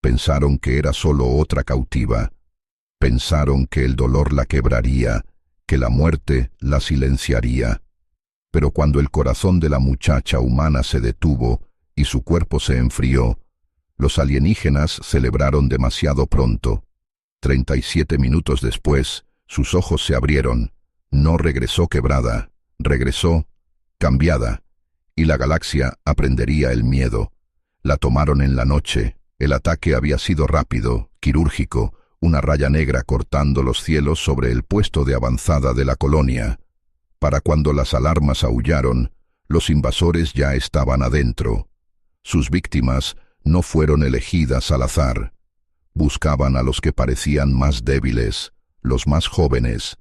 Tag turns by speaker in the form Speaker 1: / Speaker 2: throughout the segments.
Speaker 1: Pensaron que era solo otra cautiva. Pensaron que el dolor la quebraría, que la muerte la silenciaría. Pero cuando el corazón de la muchacha humana se detuvo y su cuerpo se enfrió, los alienígenas celebraron demasiado pronto. 37 minutos después, sus ojos se abrieron. No regresó quebrada, regresó cambiada, y la galaxia aprendería el miedo. La tomaron en la noche. El ataque había sido rápido, quirúrgico, una raya negra cortando los cielos sobre el puesto de avanzada de la colonia. Para cuando las alarmas aullaron, los invasores ya estaban adentro. Sus víctimas no fueron elegidas al azar. Buscaban a los que parecían más débiles, los más jóvenes,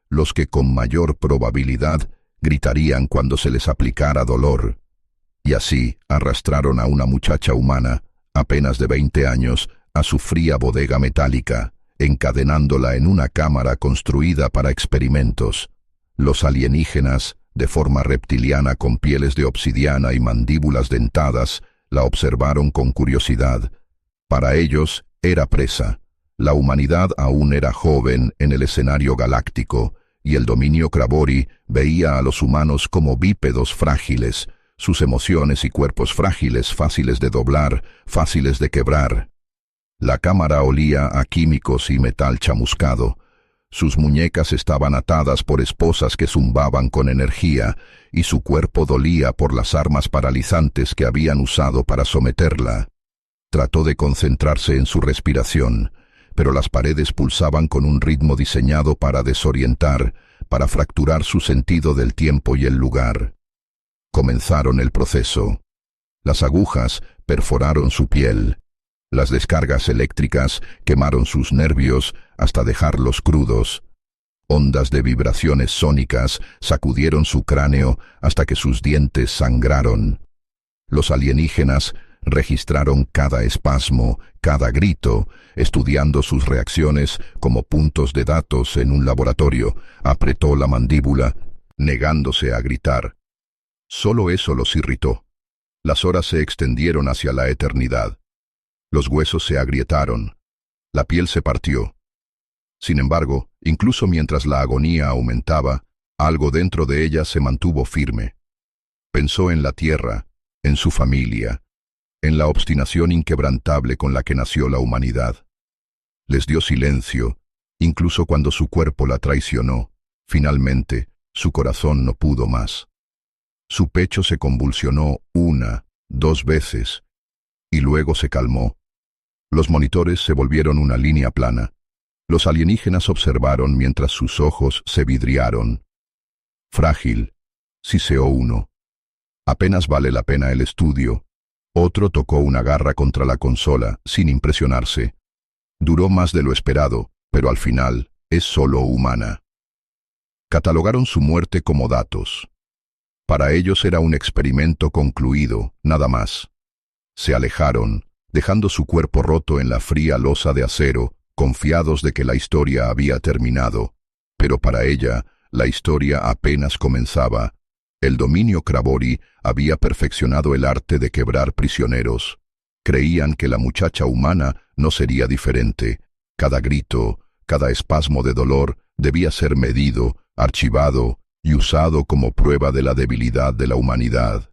Speaker 1: los que con mayor probabilidad gritarían cuando se les aplicara dolor. Y así arrastraron a una muchacha humana, apenas de 20 años, a su fría bodega metálica, encadenándola en una cámara construida para experimentos. Los alienígenas, de forma reptiliana con pieles de obsidiana y mandíbulas dentadas, la observaron con curiosidad. Para ellos era presa. La humanidad aún era joven en el escenario galáctico, y el dominio Krabori veía a los humanos como bípedos frágiles, sus emociones y cuerpos frágiles, fáciles de doblar, fáciles de quebrar. La cámara olía a químicos y metal chamuscado. Sus muñecas estaban atadas por esposas que zumbaban con energía, y su cuerpo dolía por las armas paralizantes que habían usado para someterla. Trató de concentrarse en su respiración, pero las paredes pulsaban con un ritmo diseñado para desorientar, para fracturar su sentido del tiempo y el lugar. Comenzaron el proceso. Las agujas perforaron su piel. Las descargas eléctricas quemaron sus nervios hasta dejarlos crudos. Ondas de vibraciones sónicas sacudieron su cráneo hasta que sus dientes sangraron. Los alienígenas registraron cada espasmo, cada grito, estudiando sus reacciones como puntos de datos en un laboratorio. Apretó la mandíbula, negándose a gritar. Solo eso los irritó. Las horas se extendieron hacia la eternidad. Los huesos se agrietaron. La piel se partió. Sin embargo, incluso mientras la agonía aumentaba, algo dentro de ella se mantuvo firme. Pensó en la tierra, en su familia, en la obstinación inquebrantable con la que nació la humanidad. Les dio silencio, incluso cuando su cuerpo la traicionó. Finalmente, su corazón no pudo más. Su pecho se convulsionó 1, 2 veces, y luego se calmó. Los monitores se volvieron una línea plana. Los alienígenas observaron mientras sus ojos se vidriaron. Frágil, siseó uno. Apenas vale la pena el estudio. Otro tocó una garra contra la consola, sin impresionarse. Duró más de lo esperado, pero al final es solo humana. Catalogaron su muerte como datos. Para ellos era un experimento concluido, nada más. Se alejaron, dejando su cuerpo roto en la fría losa de acero, confiados de que la historia había terminado. Pero para ella, la historia apenas comenzaba. El dominio Krabori había perfeccionado el arte de quebrar prisioneros. Creían que la muchacha humana no sería diferente. Cada grito, cada espasmo de dolor debía ser medido, archivado y usado como prueba de la debilidad de la humanidad.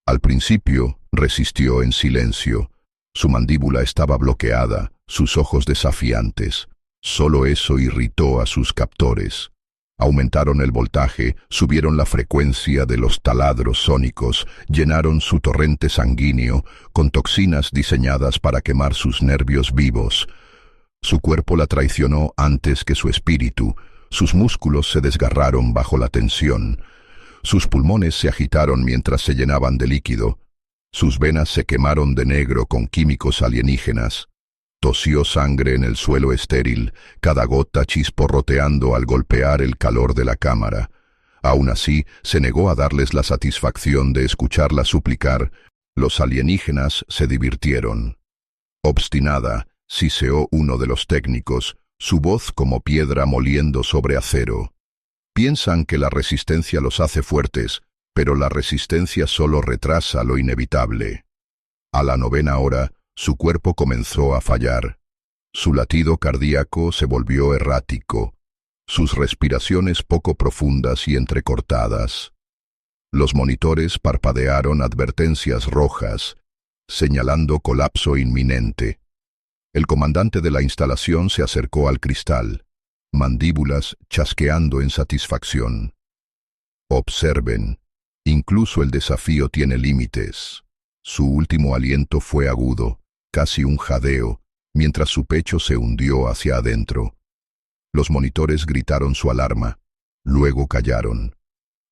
Speaker 1: Al principio, resistió en silencio. Su mandíbula estaba bloqueada, sus ojos desafiantes. Solo eso irritó a sus captores. Aumentaron el voltaje, subieron la frecuencia de los taladros sónicos, llenaron su torrente sanguíneo con toxinas diseñadas para quemar sus nervios vivos. Su cuerpo la traicionó antes que su espíritu. Sus músculos se desgarraron bajo la tensión. Sus pulmones se agitaron mientras se llenaban de líquido. Sus venas se quemaron de negro con químicos alienígenas. Tosió sangre en el suelo estéril, cada gota chisporroteando al golpear el calor de la cámara. Aún así, se negó a darles la satisfacción de escucharla suplicar. Los alienígenas se divirtieron. Obstinada, siseó uno de los técnicos, su voz como piedra moliendo sobre acero. Piensan que la resistencia los hace fuertes, pero la resistencia solo retrasa lo inevitable. A la 9ª hora, Su cuerpo comenzó a fallar. Su latido cardíaco se volvió errático, sus respiraciones poco profundas y entrecortadas. Los monitores parpadearon advertencias rojas, señalando colapso inminente. El comandante de la instalación se acercó al cristal, mandíbulas chasqueando en satisfacción. Observen, incluso el desafío tiene límites. Su último aliento fue agudo, casi un jadeo, mientras su pecho se hundió hacia adentro. Los monitores gritaron su alarma, luego callaron.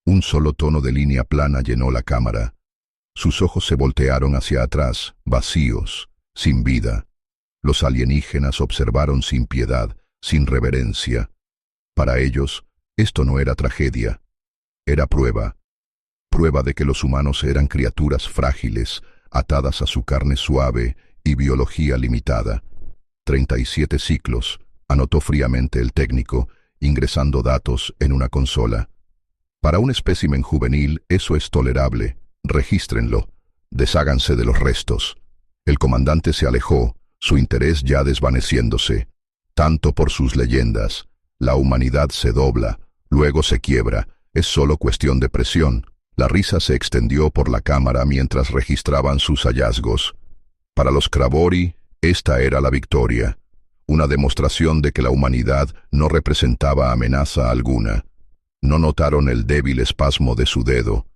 Speaker 1: Un solo tono de línea plana llenó la cámara. Sus ojos se voltearon hacia atrás, vacíos, sin vida. Los alienígenas observaron sin piedad, sin reverencia. Para ellos, esto no era tragedia. Era prueba. Prueba de que los humanos eran criaturas frágiles, atadas a su carne suave y biología limitada. 37 ciclos, anotó fríamente el técnico, ingresando datos en una consola. Para un espécimen juvenil eso es tolerable. Regístrenlo. Desháganse de los restos. El comandante se alejó, su interés ya desvaneciéndose. Tanto por sus leyendas. La humanidad se dobla, luego se quiebra. Es solo cuestión de presión. La risa se extendió por la cámara mientras registraban sus hallazgos. Para los Kravori, esta era la victoria. Una demostración de que la humanidad no representaba amenaza alguna. No notaron el débil espasmo de su dedo.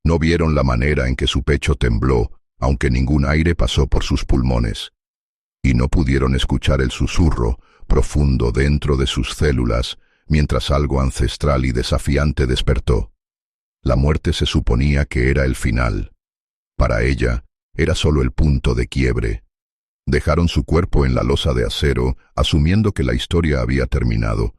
Speaker 1: No vieron la manera en que su pecho tembló, aunque ningún aire pasó por sus pulmones. Y no pudieron escuchar el susurro, profundo dentro de sus células, mientras algo ancestral y desafiante despertó. La muerte se suponía que era el final. Para ella, era solo el punto de quiebre. Dejaron su cuerpo en la losa de acero, asumiendo que la historia había terminado.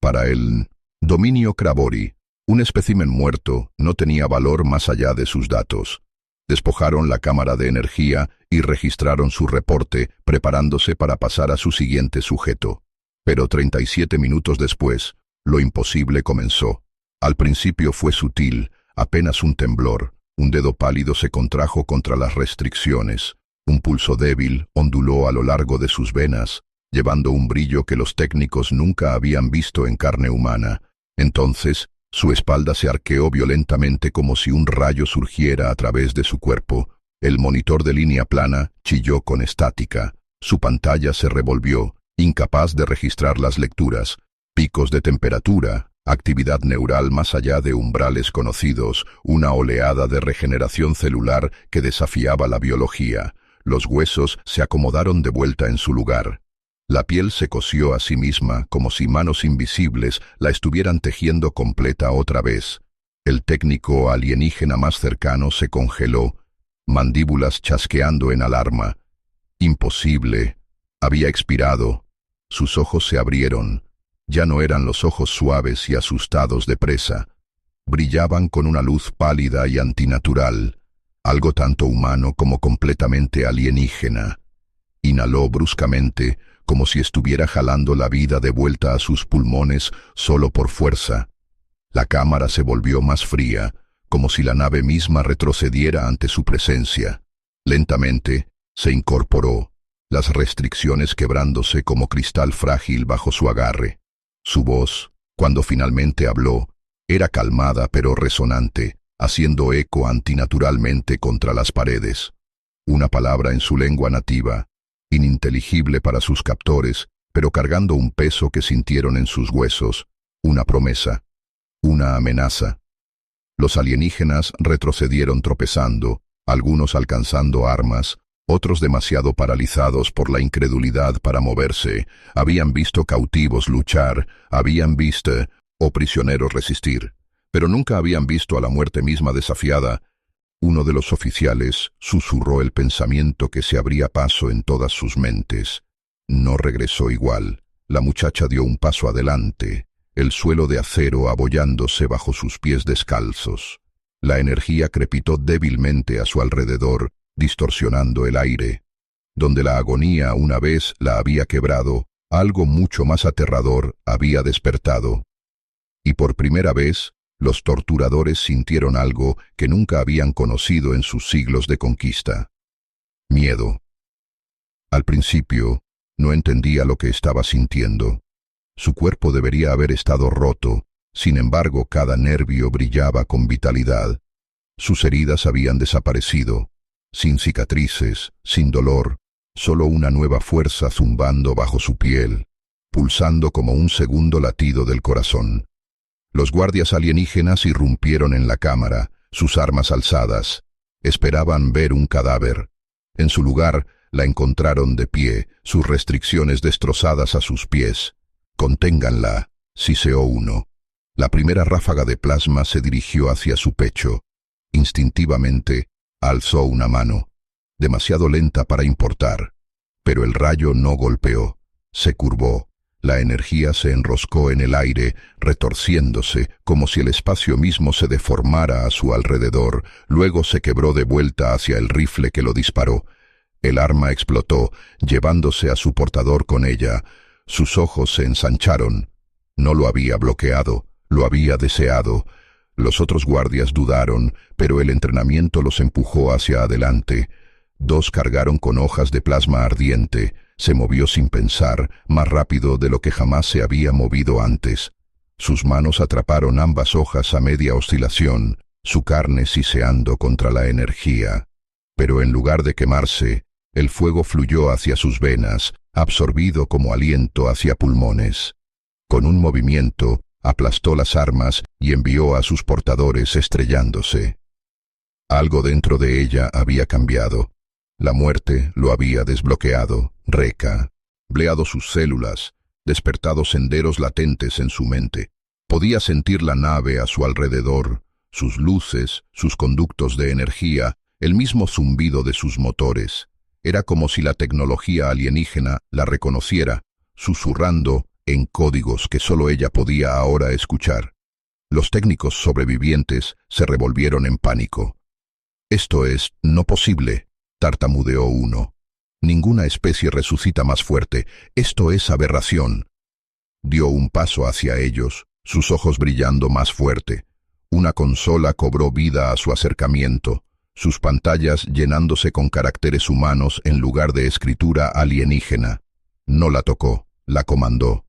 Speaker 1: Para el dominio Kravori, un espécimen muerto no tenía valor más allá de sus datos. Despojaron la cámara de energía y registraron su reporte, preparándose para pasar a su siguiente sujeto. Pero 37 minutos después, lo imposible comenzó. Al principio fue sutil, apenas un temblor. Un dedo pálido se contrajo contra las restricciones. Un pulso débil onduló a lo largo de sus venas, llevando un brillo que los técnicos nunca habían visto en carne humana. Entonces, su espalda se arqueó violentamente como si un rayo surgiera a través de su cuerpo. El monitor de línea plana chilló con estática. Su pantalla se revolvió, incapaz de registrar las lecturas. Picos de temperatura, actividad neural más allá de umbrales conocidos, una oleada de regeneración celular que desafiaba la biología. Los huesos se acomodaron de vuelta en su lugar. La piel se cosió a sí misma como si manos invisibles la estuvieran tejiendo completa otra vez. El técnico alienígena más cercano se congeló, mandíbulas chasqueando en alarma. Imposible. Había expirado. Sus ojos se abrieron. Ya no eran los ojos suaves y asustados de presa. Brillaban con una luz pálida y antinatural, algo tanto humano como completamente alienígena. Inhaló bruscamente, como si estuviera jalando la vida de vuelta a sus pulmones solo por fuerza. La cámara se volvió más fría, como si la nave misma retrocediera ante su presencia. Lentamente, se incorporó, las restricciones quebrándose como cristal frágil bajo su agarre. Su voz, cuando finalmente habló, era calmada pero resonante, haciendo eco antinaturalmente contra las paredes. Una palabra en su lengua nativa, ininteligible para sus captores, pero cargando un peso que sintieron en sus huesos, una promesa, una amenaza. Los alienígenas retrocedieron tropezando, algunos alcanzando armas, otros demasiado paralizados por la incredulidad para moverse. Habían visto cautivos luchar, habían visto prisioneros resistir, pero nunca habían visto a la muerte misma desafiada. Uno de los oficiales susurró el pensamiento que se abría paso en todas sus mentes. No regresó igual. La muchacha dio un paso adelante, el suelo de acero abollándose bajo sus pies descalzos. La energía crepitó débilmente a su alrededor, distorsionando el aire. Donde la agonía una vez la había quebrado, algo mucho más aterrador había despertado. Y por primera vez, los torturadores sintieron algo que nunca habían conocido en sus siglos de conquista. Miedo. Al principio, no entendía lo que estaba sintiendo. Su cuerpo debería haber estado roto, sin embargo cada nervio brillaba con vitalidad. Sus heridas habían desaparecido, sin cicatrices, sin dolor, solo una nueva fuerza zumbando bajo su piel, pulsando como un segundo latido del corazón. Los guardias alienígenas irrumpieron en la cámara, sus armas alzadas. Esperaban ver un cadáver. En su lugar, la encontraron de pie, sus restricciones destrozadas a sus pies. «Conténganla», siseó uno. La primera ráfaga de plasma se dirigió hacia su pecho. Instintivamente, alzó una mano, demasiado lenta para importar. Pero el rayo no golpeó, se curvó. La energía se enroscó en el aire, retorciéndose, como si el espacio mismo se deformara a su alrededor. Luego se quebró de vuelta hacia el rifle que lo disparó. El arma explotó, llevándose a su portador con ella. Sus ojos se ensancharon. No lo había bloqueado, lo había deseado. Los otros guardias dudaron, pero el entrenamiento los empujó hacia adelante. Dos cargaron con hojas de plasma ardiente. Se movió sin pensar, más rápido de lo que jamás se había movido antes. Sus manos atraparon ambas hojas a media oscilación, su carne siseando contra la energía. Pero en lugar de quemarse, el fuego fluyó hacia sus venas, absorbido como aliento hacia pulmones. Con un movimiento, aplastó las armas y envió a sus portadores estrellándose. Algo dentro de ella había cambiado. La muerte lo había desbloqueado, bleado sus células, despertado senderos latentes en su mente. Podía sentir la nave a su alrededor, sus luces, sus conductos de energía, el mismo zumbido de sus motores. Era como si la tecnología alienígena la reconociera, susurrando en códigos que solo ella podía ahora escuchar. Los técnicos sobrevivientes se revolvieron en pánico. «Esto es no posible», tartamudeó uno. «Ninguna especie resucita más fuerte. Esto es aberración». Dio un paso hacia ellos, sus ojos brillando más fuerte. Una consola cobró vida a su acercamiento, sus pantallas llenándose con caracteres humanos en lugar de escritura alienígena. No la tocó, la comandó.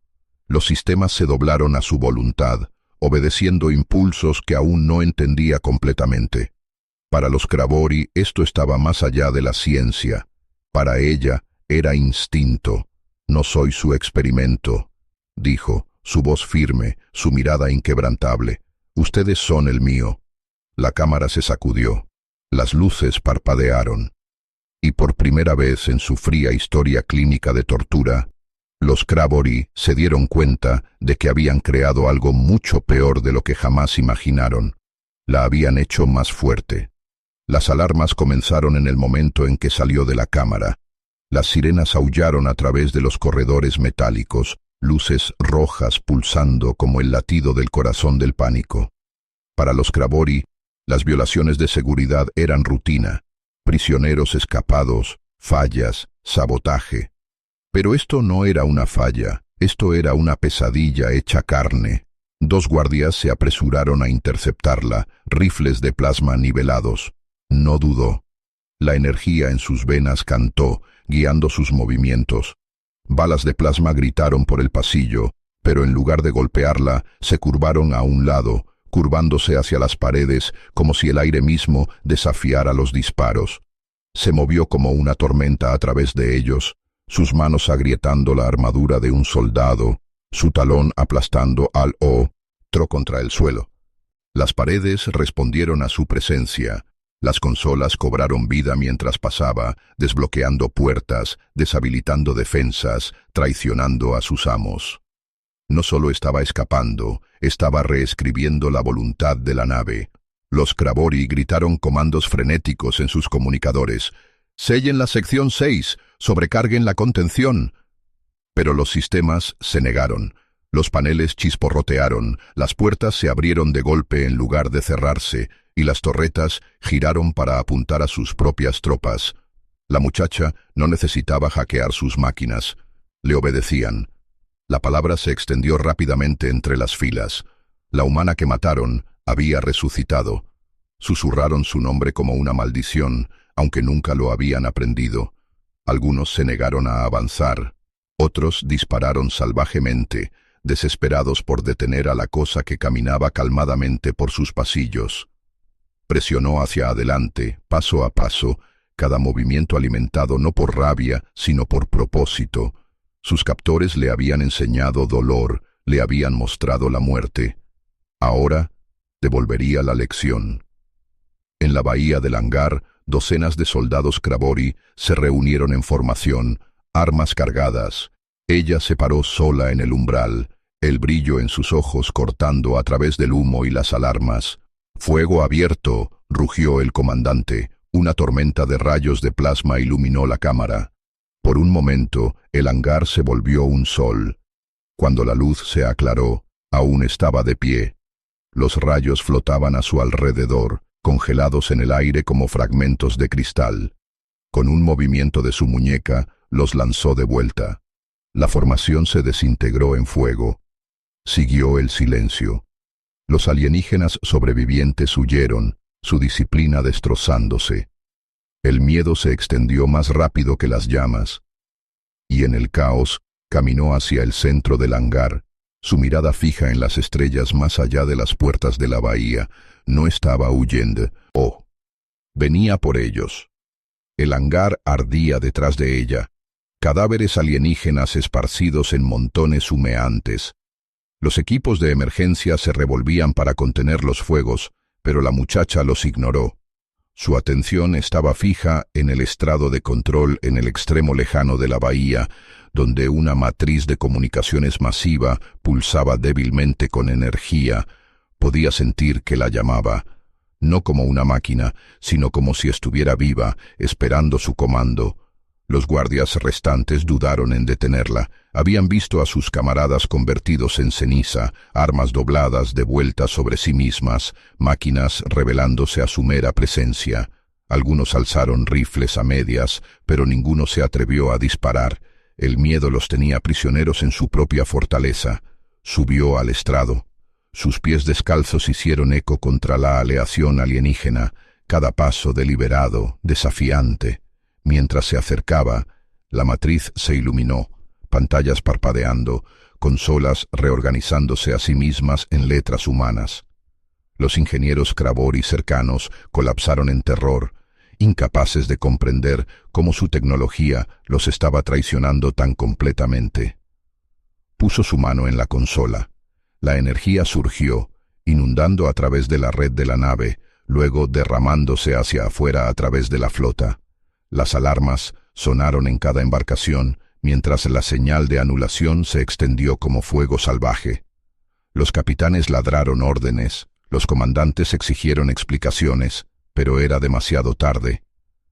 Speaker 1: Los sistemas se doblaron a su voluntad, obedeciendo impulsos que aún no entendía completamente. Para los Crabori esto estaba más allá de la ciencia. Para ella era instinto. «No soy su experimento», dijo, su voz firme, su mirada inquebrantable. «Ustedes son el mío». La cámara se sacudió. Las luces parpadearon. Y por primera vez en su fría historia clínica de tortura, los Crabori se dieron cuenta de que habían creado algo mucho peor de lo que jamás imaginaron. La habían hecho más fuerte. Las alarmas comenzaron en el momento en que salió de la cámara. Las sirenas aullaron a través de los corredores metálicos, luces rojas pulsando como el latido del corazón del pánico. Para los Crabori, las violaciones de seguridad eran rutina, prisioneros escapados, fallas, sabotaje. Pero esto no era una falla, esto era una pesadilla hecha carne. Dos guardias se apresuraron a interceptarla, rifles de plasma nivelados. No dudó. La energía en sus venas cantó, guiando sus movimientos. Balas de plasma gritaron por el pasillo, pero en lugar de golpearla, se curvaron a un lado, curvándose hacia las paredes, como si el aire mismo desafiara los disparos. Se movió como una tormenta a través de ellos, sus manos agrietando la armadura de un soldado, su talón aplastando al otro contra el suelo. Las paredes respondieron a su presencia. Las consolas cobraron vida mientras pasaba, desbloqueando puertas, deshabilitando defensas, traicionando a sus amos. No solo estaba escapando, estaba reescribiendo la voluntad de la nave. Los Crabori gritaron comandos frenéticos en sus comunicadores. «Sellen la sección 6, sobrecarguen la contención». Pero los sistemas se negaron. Los paneles chisporrotearon, las puertas se abrieron de golpe en lugar de cerrarse, y las torretas giraron para apuntar a sus propias tropas. La muchacha no necesitaba hackear sus máquinas. Le obedecían. La palabra se extendió rápidamente entre las filas. La humana que mataron había resucitado. Susurraron su nombre como una maldición, aunque nunca lo habían aprendido. Algunos se negaron a avanzar, otros dispararon salvajemente, desesperados por detener a la cosa que caminaba calmadamente por sus pasillos. Presionó hacia adelante, paso a paso, cada movimiento alimentado no por rabia, sino por propósito. Sus captores le habían enseñado dolor, le habían mostrado la muerte. Ahora devolvería la lección. En la bahía del hangar, docenas de soldados Crabori se reunieron en formación, armas cargadas. Ella se paró sola en el umbral, el brillo en sus ojos cortando a través del humo y las alarmas. «Fuego abierto», rugió el comandante. Una tormenta de rayos de plasma iluminó la cámara. Por un momento, el hangar se volvió un sol. Cuando la luz se aclaró, aún estaba de pie. Los rayos flotaban a su alrededor, congelados en el aire como fragmentos de cristal. Con un movimiento de su muñeca, los lanzó de vuelta. La formación se desintegró en fuego. Siguió el silencio. Los alienígenas sobrevivientes huyeron, su disciplina destrozándose. El miedo se extendió más rápido que las llamas. Y en el caos, caminó hacia el centro del hangar, su mirada fija en las estrellas más allá de las puertas de la bahía. No estaba huyendo. Oh, venía por ellos. El hangar ardía detrás de ella. Cadáveres alienígenas esparcidos en montones humeantes. Los equipos de emergencia se revolvían para contener los fuegos, pero la muchacha los ignoró. Su atención estaba fija en el estrado de control en el extremo lejano de la bahía, donde una matriz de comunicaciones masiva pulsaba débilmente con energía. Podía sentir que la llamaba, no como una máquina, sino como si estuviera viva, esperando su comando. Los guardias restantes dudaron en detenerla. Habían visto a sus camaradas convertidos en ceniza, armas dobladas de vuelta sobre sí mismas, máquinas revelándose a su mera presencia. Algunos alzaron rifles a medias, pero ninguno se atrevió a disparar. El miedo los tenía prisioneros en su propia fortaleza. Subió al estrado. Sus pies descalzos hicieron eco contra la aleación alienígena, cada paso deliberado, desafiante. Mientras se acercaba, la matriz se iluminó, pantallas parpadeando, consolas reorganizándose a sí mismas en letras humanas. Los ingenieros Crabori cercanos colapsaron en terror, incapaces de comprender cómo su tecnología los estaba traicionando tan completamente. Puso su mano en la consola. La energía surgió, inundando a través de la red de la nave, luego derramándose hacia afuera a través de la flota. Las alarmas sonaron en cada embarcación, mientras la señal de anulación se extendió como fuego salvaje. Los capitanes ladraron órdenes, los comandantes exigieron explicaciones, pero era demasiado tarde.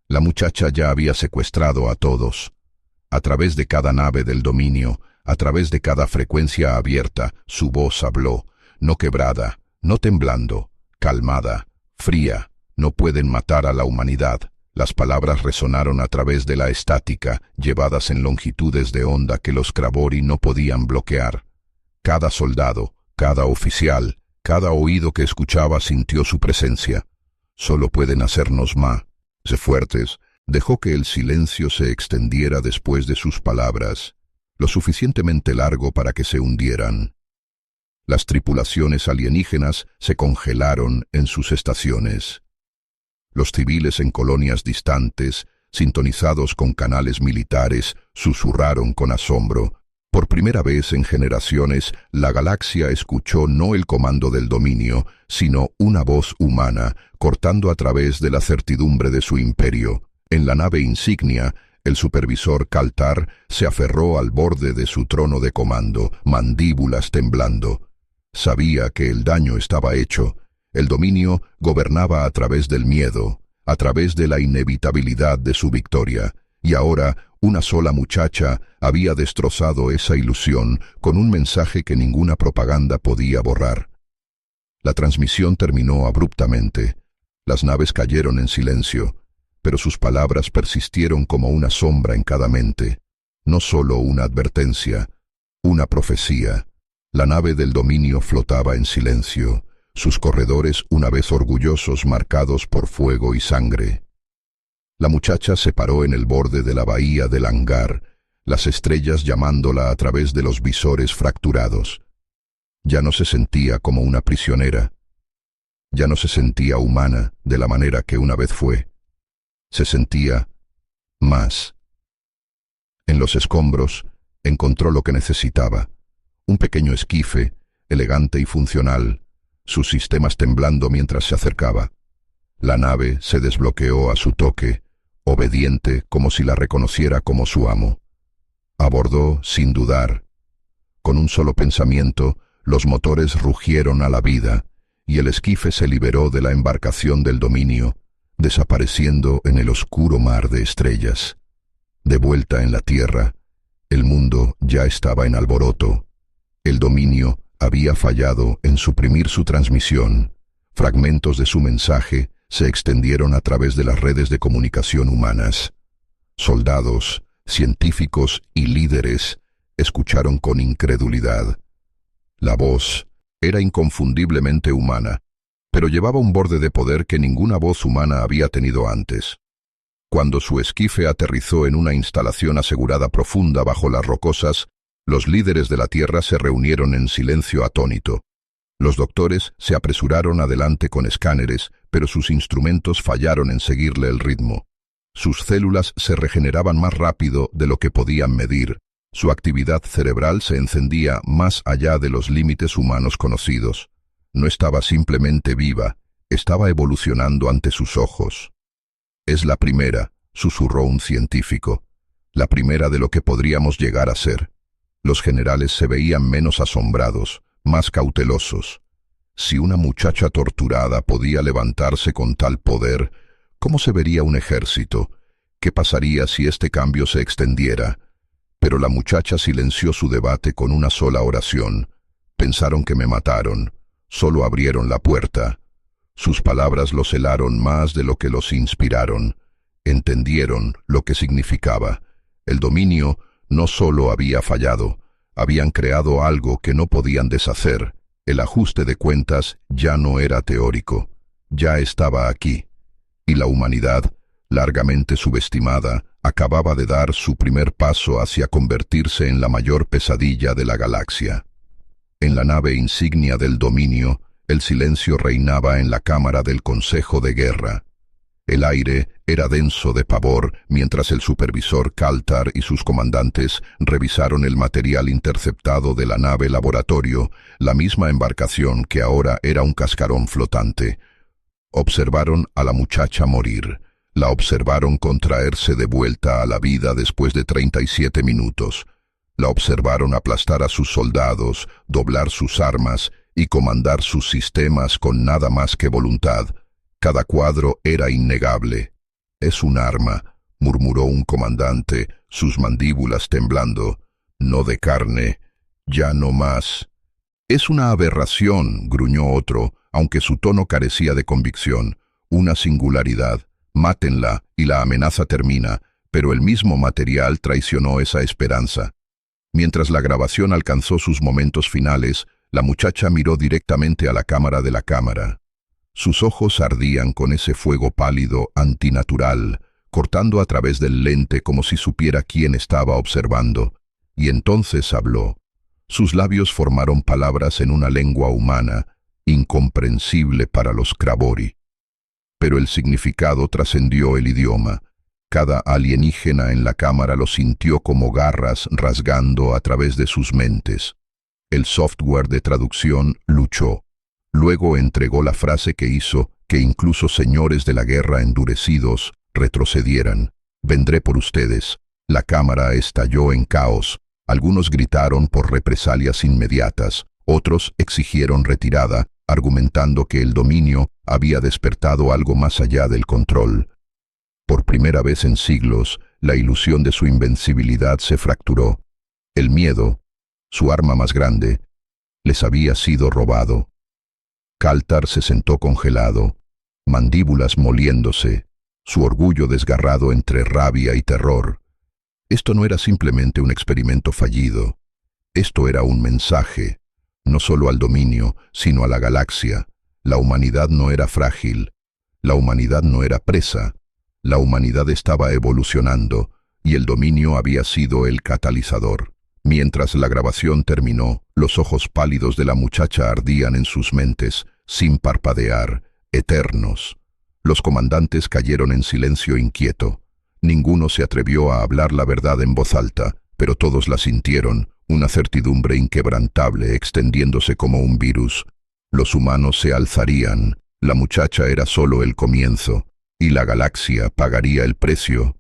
Speaker 1: La muchacha ya había secuestrado a todos. A través de cada nave del dominio, a través de cada frecuencia abierta, su voz habló, no quebrada, no temblando, calmada, fría. No pueden matar a la humanidad. Las palabras resonaron a través de la estática, llevadas en longitudes de onda que los Crabori no podían bloquear. Cada soldado, cada oficial, cada oído que escuchaba sintió su presencia. Solo pueden hacernos más fuertes. Dejó que el silencio se extendiera después de sus palabras, lo suficientemente largo para que se hundieran. Las tripulaciones alienígenas se congelaron en sus estaciones. Los civiles en colonias distantes, sintonizados con canales militares, susurraron con asombro. Por primera vez en generaciones, la galaxia escuchó no el comando del dominio, sino una voz humana, cortando a través de la certidumbre de su imperio. En la nave insignia, el supervisor Kaltar se aferró al borde de su trono de comando, mandíbulas temblando. Sabía que el daño estaba hecho. El dominio gobernaba a través del miedo, a través de la inevitabilidad de su victoria, y ahora una sola muchacha había destrozado esa ilusión con un mensaje que ninguna propaganda podía borrar. La transmisión terminó abruptamente. Las naves cayeron en silencio, pero sus palabras persistieron como una sombra en cada mente. No solo una advertencia, una profecía. La nave del dominio flotaba en silencio, sus corredores una vez orgullosos marcados por fuego y sangre. La muchacha se paró en el borde de la bahía del hangar, las estrellas llamándola a través de los visores fracturados. Ya no se sentía como una prisionera. Ya no se sentía humana de la manera que una vez fue. Se sentía más. En los escombros encontró lo que necesitaba. Un pequeño esquife, elegante y funcional, sus sistemas temblando mientras se acercaba. La nave se desbloqueó a su toque, obediente como si la reconociera como su amo. Abordó sin dudar. Con un solo pensamiento, los motores rugieron a la vida, y el esquife se liberó de la embarcación del dominio, desapareciendo en el oscuro mar de estrellas. De vuelta en la Tierra, el mundo ya estaba en alboroto. El dominio había fallado en suprimir su transmisión. Fragmentos de su mensaje se extendieron a través de las redes de comunicación humanas. Soldados, científicos y líderes escucharon con incredulidad. La voz era inconfundiblemente humana, pero llevaba un borde de poder que ninguna voz humana había tenido antes. Cuando su esquife aterrizó en una instalación asegurada profunda bajo las rocosas, los líderes de la Tierra se reunieron en silencio atónito. Los doctores se apresuraron adelante con escáneres, pero sus instrumentos fallaron en seguirle el ritmo. Sus células se regeneraban más rápido de lo que podían medir. Su actividad cerebral se encendía más allá de los límites humanos conocidos. No estaba simplemente viva, estaba evolucionando ante sus ojos. «Es la primera», susurró un científico. «La primera de lo que podríamos llegar a ser». Los generales se veían menos asombrados, más cautelosos. Si una muchacha torturada podía levantarse con tal poder, ¿cómo se vería un ejército? ¿Qué pasaría si este cambio se extendiera? Pero la muchacha silenció su debate con una sola oración. «Pensaron que me mataron. Solo abrieron la puerta». Sus palabras los helaron más de lo que los inspiraron. Entendieron lo que significaba. El dominio no solo había fallado, habían creado algo que no podían deshacer. El ajuste de cuentas ya no era teórico, ya estaba aquí. Y la humanidad, largamente subestimada, acababa de dar su primer paso hacia convertirse en la mayor pesadilla de la galaxia. En la nave insignia del dominio, el silencio reinaba en la cámara del Consejo de Guerra. El aire era denso de pavor mientras el supervisor Kaltar y sus comandantes revisaron el material interceptado de la nave laboratorio, la misma embarcación que ahora era un cascarón flotante. Observaron a la muchacha morir. La observaron contraerse de vuelta a la vida después de 37 minutos. La observaron aplastar a sus soldados, doblar sus armas y comandar sus sistemas con nada más que voluntad. Cada cuadro era innegable. «Es un arma», murmuró un comandante, sus mandíbulas temblando. «No de carne. Ya no más». «Es una aberración», gruñó otro, aunque su tono carecía de convicción. «Una singularidad. Mátenla y la amenaza termina», pero el mismo material traicionó esa esperanza. Mientras la grabación alcanzó sus momentos finales, la muchacha miró directamente a la cámara de la cámara. Sus ojos ardían con ese fuego pálido, antinatural, cortando a través del lente como si supiera quién estaba observando. Y entonces habló. Sus labios formaron palabras en una lengua humana, incomprensible para los Krabori. Pero el significado trascendió el idioma. Cada alienígena en la cámara lo sintió como garras rasgando a través de sus mentes. El software de traducción luchó. Luego entregó la frase que hizo que incluso señores de la guerra endurecidos retrocedieran. «Vendré por ustedes». La cámara estalló en caos. Algunos gritaron por represalias inmediatas, otros exigieron retirada, argumentando que el dominio había despertado algo más allá del control. Por primera vez en siglos, la ilusión de su invencibilidad se fracturó. El miedo, su arma más grande, les había sido robado. Kaltar se sentó congelado, mandíbulas moliéndose, su orgullo desgarrado entre rabia y terror. Esto no era simplemente un experimento fallido. Esto era un mensaje, no solo al dominio, sino a la galaxia. La humanidad no era frágil. La humanidad no era presa. La humanidad estaba evolucionando y el dominio había sido el catalizador. Mientras la grabación terminó, los ojos pálidos de la muchacha ardían en sus mentes, sin parpadear, eternos. Los comandantes cayeron en silencio inquieto. Ninguno se atrevió a hablar la verdad en voz alta, pero todos la sintieron, una certidumbre inquebrantable extendiéndose como un virus. Los humanos se alzarían, la muchacha era solo el comienzo, y la galaxia pagaría el precio